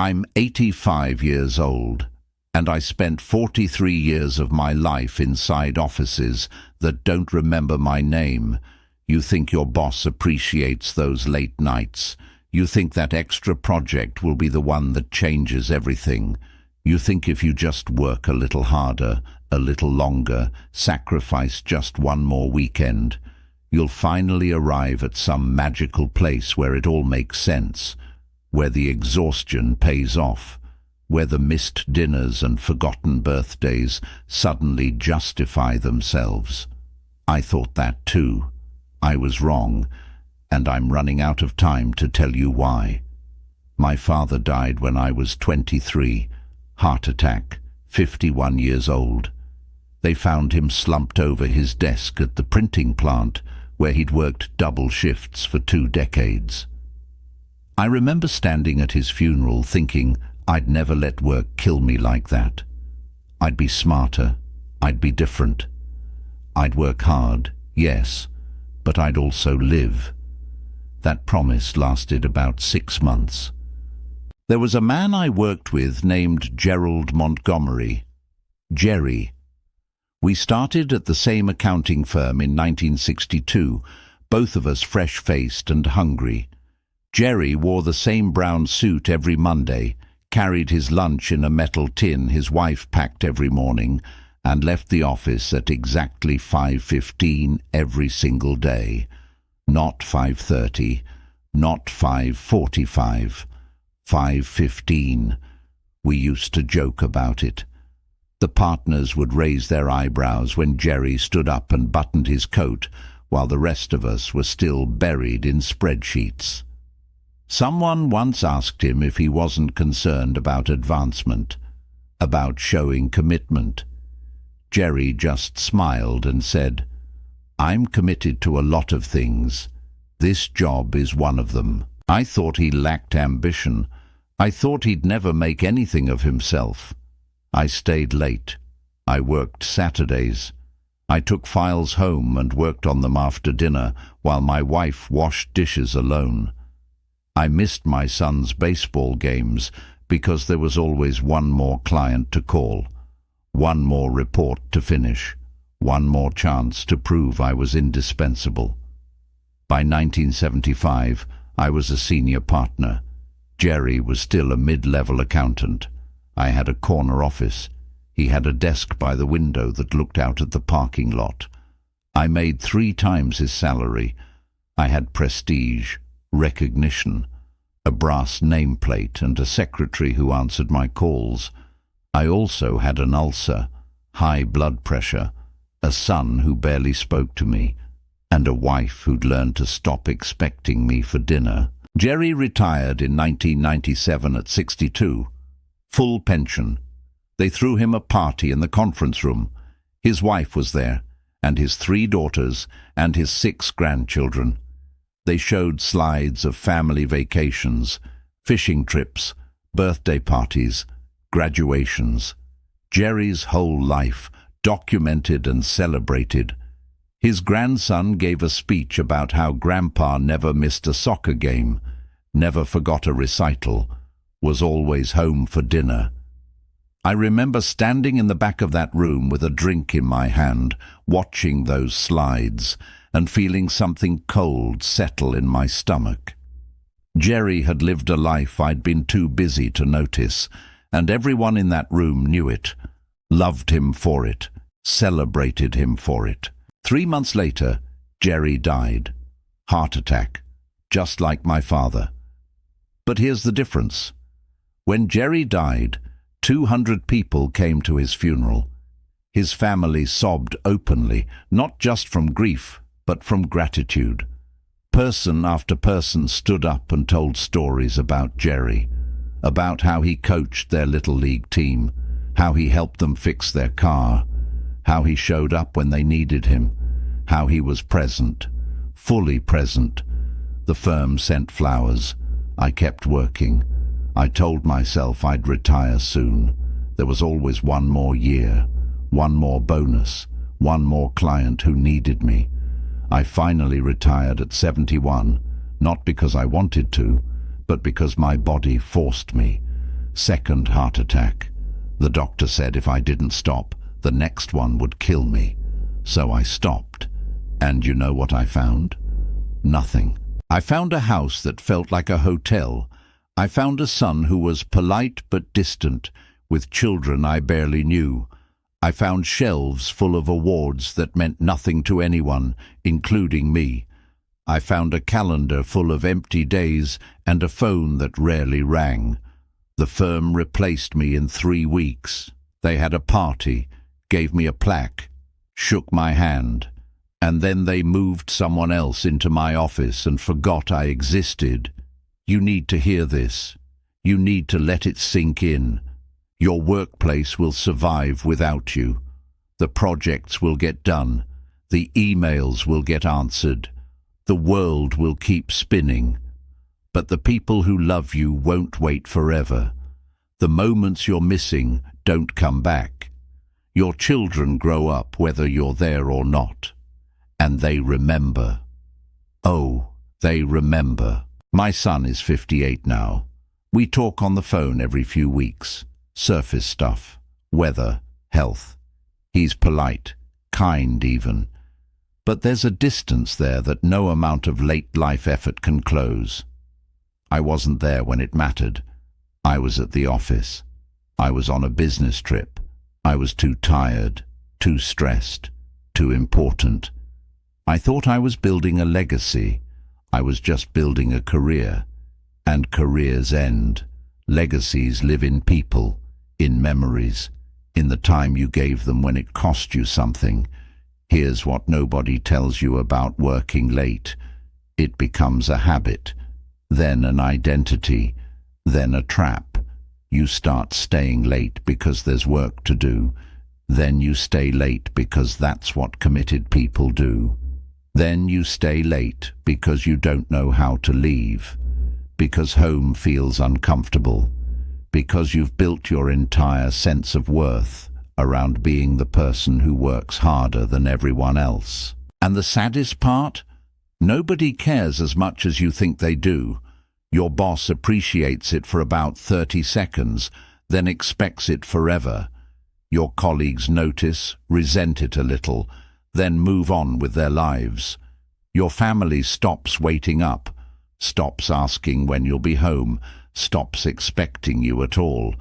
I'm 85 years old, and I spent 43 years of my life inside offices that don't remember my name. You think your boss appreciates those late nights. You think that extra project will be the one that changes everything. You think if you just work a little harder, a little longer, sacrifice just one more weekend, you'll finally arrive at some magical place where it all makes sense, where the exhaustion pays off, where the missed dinners and forgotten birthdays suddenly justify themselves. I thought that too. I was wrong, and I'm running out of time to tell you why. My father died when I was 23, heart attack, 51 years old. They found him slumped over his desk at the printing plant where he'd worked double shifts for 2 decades. I remember standing at his funeral thinking I'd never let work kill me like that. I'd be smarter, I'd be different. I'd work hard, yes, but I'd also live. That promise lasted about 6 months. There was a man I worked with named Gerald Montgomery, Gerry. We started at the same accounting firm in 1962, both of us fresh-faced and hungry. Gerry wore the same brown suit every Monday, carried his lunch in a metal tin his wife packed every morning, and left the office at exactly 5:15 every single day. Not 5:30, not 5:45, 5:15. We used to joke about it. The partners would raise their eyebrows when Gerry stood up and buttoned his coat, while the rest of us were still buried in spreadsheets. Someone once asked him if he wasn't concerned about advancement, about showing commitment. Gerry just smiled and said, "I'm committed to a lot of things. This job is one of them." I thought he lacked ambition. I thought he'd never make anything of himself. I stayed late. I worked Saturdays. I took files home and worked on them after dinner while my wife washed dishes alone. I missed my son's baseball games because there was always one more client to call, one more report to finish, one more chance to prove I was indispensable. By 1975, I was a senior partner. Gerry was still a mid-level accountant. I had a corner office. He had a desk by the window that looked out at the parking lot. I made 3 times his salary. I had prestige, recognition, a brass nameplate and a secretary who answered my calls. I also had an ulcer, high blood pressure, a son who barely spoke to me, and a wife who'd learned to stop expecting me for dinner. Gerry retired in 1997 at 62. Full pension. They threw him a party in the conference room. His wife was there, and his 3 daughters, and his 6 grandchildren. They showed slides of family vacations, fishing trips, birthday parties, graduations. Gerry's whole life, documented and celebrated. His grandson gave a speech about how Grandpa never missed a soccer game, never forgot a recital, was always home for dinner. I remember standing in the back of that room with a drink in my hand, watching those slides, and feeling something cold settle in my stomach. Gerry had lived a life I'd been too busy to notice, and everyone in that room knew it, loved him for it, celebrated him for it. 3 months later, Gerry died. Heart attack, just like my father. But here's the difference. When Gerry died, 200 people came to his funeral. His family sobbed openly, not just from grief, but from gratitude. Person after person stood up and told stories about Gerry, about how he coached their little league team, how he helped them fix their car, how he showed up when they needed him, how he was present, fully present. The firm sent flowers. I kept working. I told myself I'd retire soon. There was always one more year, one more bonus, one more client who needed me. I finally retired at 71, not because I wanted to, but because my body forced me. Second heart attack. The doctor said if I didn't stop, the next one would kill me. So I stopped. And you know what I found? Nothing. I found a house that felt like a hotel. I found a son who was polite but distant, with children I barely knew. I found shelves full of awards that meant nothing to anyone, including me. I found a calendar full of empty days and a phone that rarely rang. The firm replaced me in 3 weeks. They had a party, gave me a plaque, shook my hand, and then they moved someone else into my office and forgot I existed. You need to hear this. You need to let it sink in. Your workplace will survive without you. The projects will get done. The emails will get answered. The world will keep spinning. But the people who love you won't wait forever. The moments you're missing don't come back. Your children grow up whether you're there or not. And they remember. Oh, they remember. My son is 58 now. We talk on the phone every few weeks. Surface stuff, weather, health. He's polite, kind even. But there's a distance there that no amount of late life effort can close. I wasn't there when it mattered. I was at the office. I was on a business trip. I was too tired, too stressed, too important. I thought I was building a legacy. I was just building a career. And careers end. Legacies live in people, in memories, in the time you gave them when it cost you something. Here's what nobody tells you about working late. It becomes a habit, then an identity, then a trap. You start staying late because there's work to do. Then you stay late because that's what committed people do. Then you stay late because you don't know how to leave, because home feels uncomfortable, because you've built your entire sense of worth around being the person who works harder than everyone else. And the saddest part? Nobody cares as much as you think they do. Your boss appreciates it for about 30 seconds, then expects it forever. Your colleagues notice, resent it a little, then move on with their lives. Your family stops waiting up, stops asking when you'll be home, stops expecting you at all.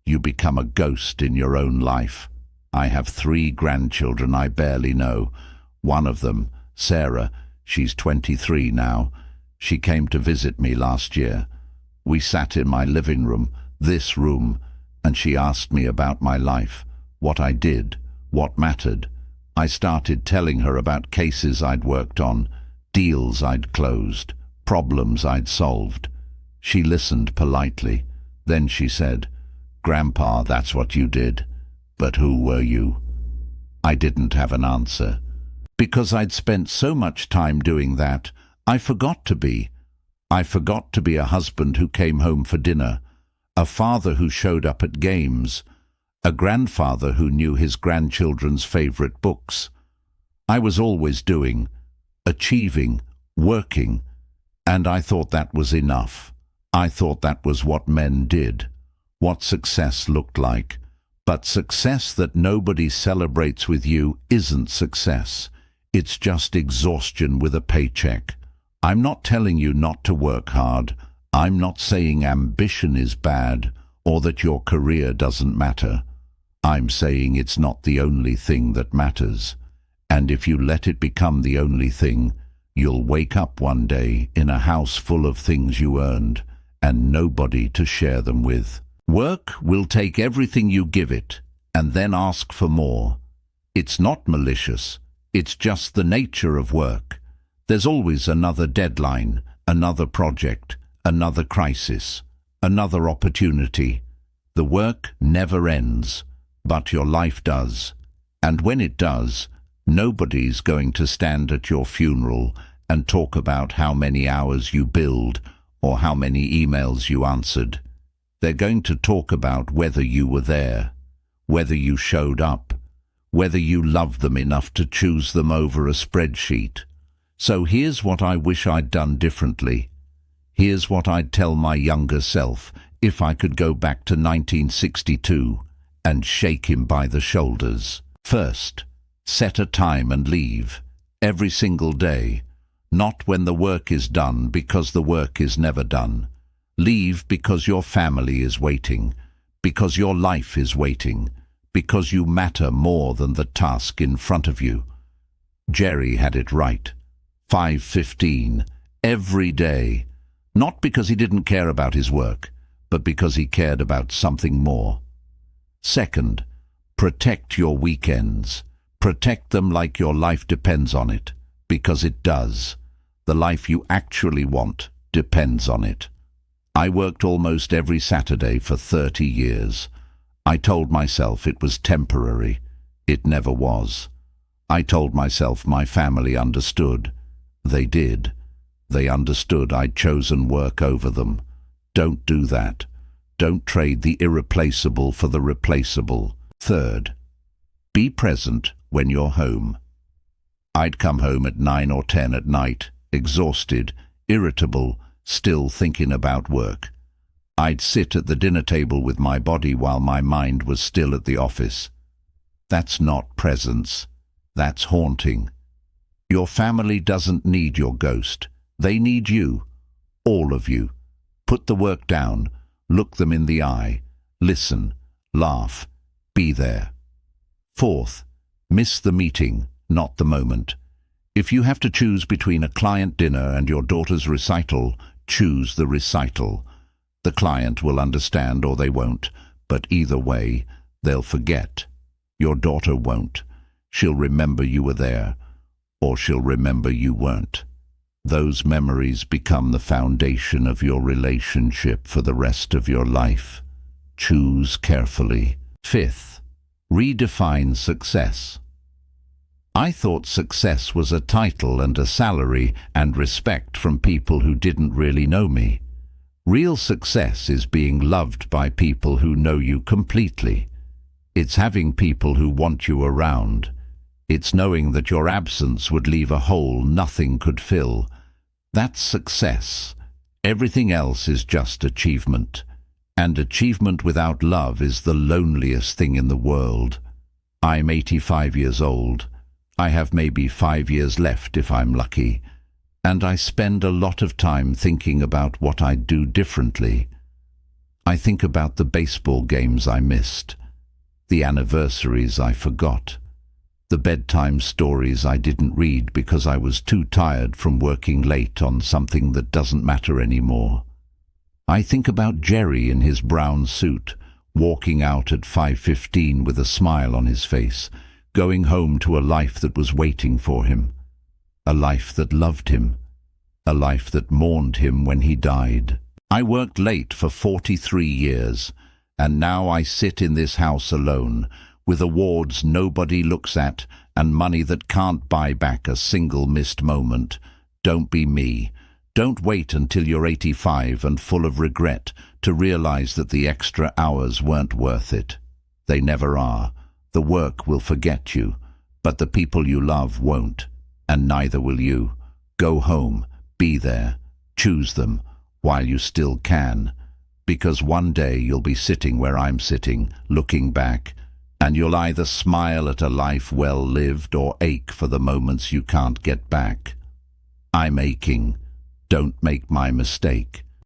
You become a ghost in your own life. I have 3 grandchildren I barely know. One of them, Sarah, she's 23 now. She came to visit me last year. We sat in my living room, this room, and she asked me about my life, what I did, what mattered. I started telling her about cases I'd worked on, deals I'd closed, problems I'd solved. She listened politely. Then she said, "Grandpa, that's what you did. But who were you?" I didn't have an answer. Because I'd spent so much time doing that, I forgot to be. I forgot to be a husband who came home for dinner, a father who showed up at games, a grandfather who knew his grandchildren's favorite books. I was always doing, achieving, working, and I thought that was enough. I thought that was what men did, what success looked like. But success that nobody celebrates with you isn't success. It's just exhaustion with a paycheck. I'm not telling you not to work hard. I'm not saying ambition is bad or that your career doesn't matter. I'm saying it's not the only thing that matters. And if you let it become the only thing, you'll wake up one day in a house full of things you earned and nobody to share them with. Work will take everything you give it and then ask for more. It's not malicious. It's just the nature of work. There's always another deadline, another project, another crisis, another opportunity. The work never ends, but your life does. And when it does, nobody's going to stand at your funeral and talk about how many hours you billed or how many emails you answered. They're going to talk about whether you were there, whether you showed up, whether you loved them enough to choose them over a spreadsheet. So here's what I wish I'd done differently. Here's what I'd tell my younger self if I could go back to 1962 and shake him by the shoulders. First, set a time and leave, every single day. Not when the work is done, because the work is never done. Leave because your family is waiting, because your life is waiting, because you matter more than the task in front of you. Gerry had it right. 5:15, every day. Not because he didn't care about his work, but because he cared about something more. Second, protect your weekends. Protect them like your life depends on it, because it does. The life you actually want depends on it. I worked almost every Saturday for 30 years. I told myself it was temporary. It never was. I told myself my family understood. They did. They understood I'd chosen work over them. Don't do that. Don't trade the irreplaceable for the replaceable. Third, be present when you're home. I'd come home at 9 or 10 at night, exhausted, irritable, still thinking about work. I'd sit at the dinner table with my body while my mind was still at the office. That's not presence. That's haunting. Your family doesn't need your ghost. They need you. All of you. Put the work down. Look them in the eye. Listen. Laugh. Be there. Fourth, miss the meeting, not the moment. If you have to choose between a client dinner and your daughter's recital, choose the recital. The client will understand or they won't, but either way, they'll forget. Your daughter won't. She'll remember you were there, or she'll remember you weren't. Those memories become the foundation of your relationship for the rest of your life. Choose carefully. Fifth, redefine success. I thought success was a title and a salary and respect from people who didn't really know me. Real success is being loved by people who know you completely. It's having people who want you around. It's knowing that your absence would leave a hole nothing could fill. That's success. Everything else is just achievement. And achievement without love is the loneliest thing in the world. I'm 85 years old. I have maybe 5 years left if I'm lucky. And I spend a lot of time thinking about what I'd do differently. I think about the baseball games I missed, the anniversaries I forgot, the bedtime stories I didn't read because I was too tired from working late on something that doesn't matter anymore. I think about Gerry in his brown suit, walking out at 5:15 with a smile on his face, going home to a life that was waiting for him, a life that loved him, a life that mourned him when he died. I worked late for 43 years, and now I sit in this house alone, with awards nobody looks at and money that can't buy back a single missed moment. Don't be me. Don't wait until you're 85 and full of regret to realize that the extra hours weren't worth it. They never are. The work will forget you, but the people you love won't, and neither will you. Go home, be there, choose them while you still can, because one day you'll be sitting where I'm sitting, looking back, and you'll either smile at a life well lived or ache for the moments you can't get back. I'm aching. Don't make my mistake.